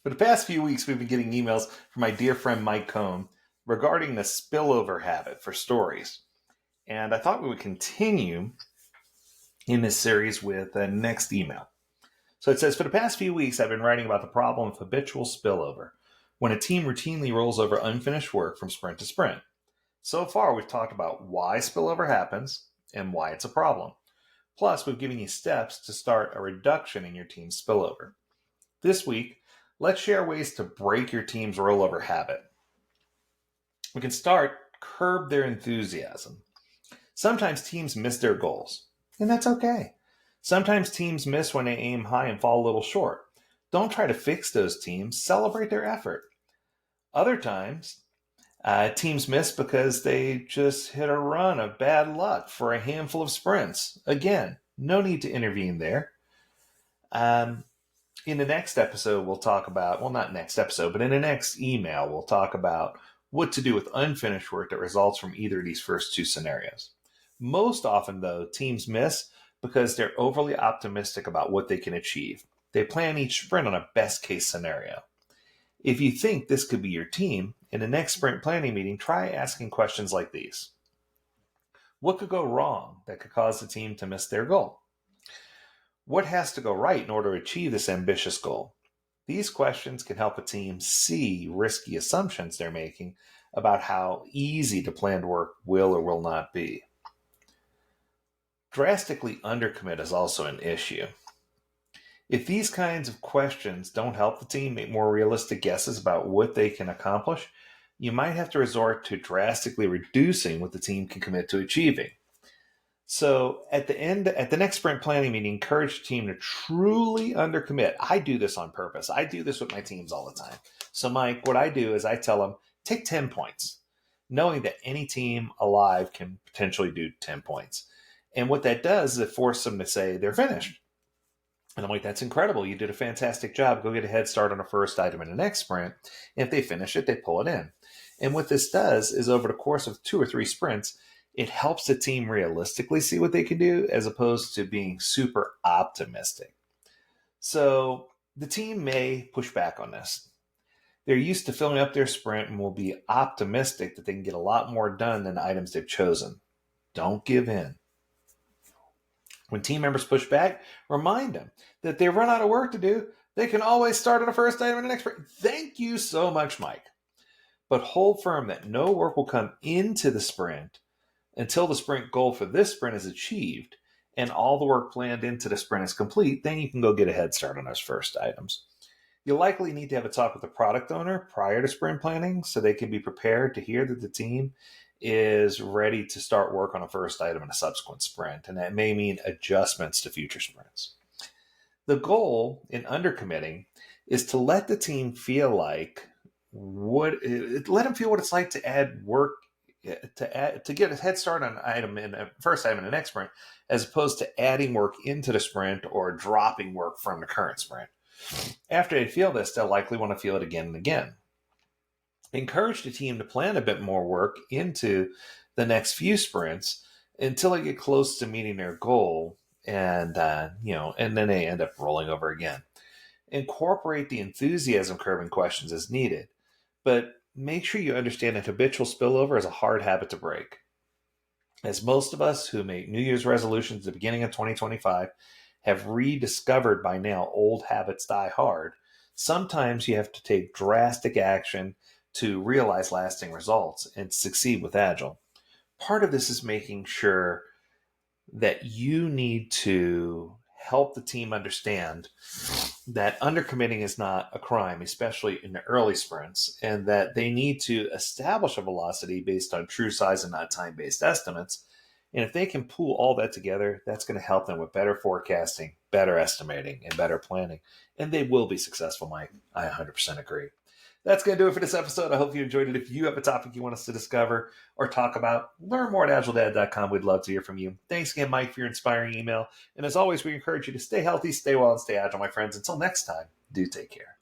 For the past few weeks, we've been getting emails from my dear friend Mike Cohn regarding the spillover habit for stories. And I thought we would continue in this series with the next email. So it says, for the past few weeks, I've been writing about the problem of habitual spillover, when a team routinely rolls over unfinished work from sprint to sprint. So far, we've talked about why spillover happens and why it's a problem. Plus, we've given you steps to start a reduction in your team's spillover. This week, let's share ways to break your team's rollover habit. We can start curb their enthusiasm. Sometimes teams miss their goals, and that's okay. Sometimes teams miss when they aim high and fall a little short. Don't try to fix those teams, celebrate their effort. Other times, teams miss because they just hit a run of bad luck for a handful of sprints. Again, no need to intervene there. In the next episode, we'll talk about, well, not next episode, but in the next email, we'll talk about what to do with unfinished work that results from either of these first two scenarios. Most often, though, teams miss because they're overly optimistic about what they can achieve. They plan each sprint on a best case scenario. If you think this could be your team, in the next sprint planning meeting, try asking questions like these. What could go wrong that could cause the team to miss their goal? What has to go right in order to achieve this ambitious goal? These questions can help a team see risky assumptions they're making about how easy the planned work will or will not be. Drastically undercommit is also an issue. If these kinds of questions don't help the team make more realistic guesses about what they can accomplish, you might have to resort to drastically reducing what the team can commit to achieving. So at the next sprint planning meeting, encourage the team to truly undercommit. I do this on purpose. I do this with my teams all the time. So Mike, what I do is I tell them, take 10 points, knowing that any team alive can potentially do 10 points. And what that does is it forces them to say they're finished. And I'm like, that's incredible. You did a fantastic job. Go get a head start on the first item in the next sprint. And if they finish it, they pull it in. And what this does is over the course of 2 or 3 sprints, it helps the team realistically see what they can do as opposed to being super optimistic. So the team may push back on this. They're used to filling up their sprint and will be optimistic that they can get a lot more done than the items they've chosen. Don't give in. When team members push back, remind them that if they run out of work to do, they can always start on the first item in the next sprint. Thank you so much, Mike. But hold firm that no work will come into the sprint until the sprint goal for this sprint is achieved and all the work planned into the sprint is complete. Then you can go get a head start on those first items. You'll likely need to have a talk with the product owner prior to sprint planning so they can be prepared to hear that the team is ready to start work on a first item in a subsequent sprint, and that may mean adjustments to future sprints. The goal in undercommitting is to let the team feel like let them feel what it's like to add work to get a head start on an item in a first item in the next sprint, as opposed to adding work into the sprint or dropping work from the current sprint. After they feel this, they'll likely want to feel it again and again. Encourage the team to plan a bit more work into the next few sprints until they get close to meeting their goal, and then they end up rolling over again. Incorporate the enthusiasm curbing questions as needed, but make sure you understand that habitual spillover is a hard habit to break. As most of us who make New Year's resolutions at the beginning of 2025 have rediscovered by now old habits die hard, sometimes you have to take drastic action to realize lasting results and succeed with Agile. Part of this is making sure that you need to help the team understand that undercommitting is not a crime, especially in the early sprints, and that they need to establish a velocity based on true size and not time-based estimates. And if they can pool all that together, that's going to help them with better forecasting, better estimating, and better planning. And they will be successful, Mike. I 100% agree. That's going to do it for this episode. I hope you enjoyed it. If you have a topic you want us to discover or talk about, learn more at agiledad.com. We'd love to hear from you. Thanks again, Mike, for your inspiring email. And as always, we encourage you to stay healthy, stay well, and stay agile, my friends. Until next time, do take care.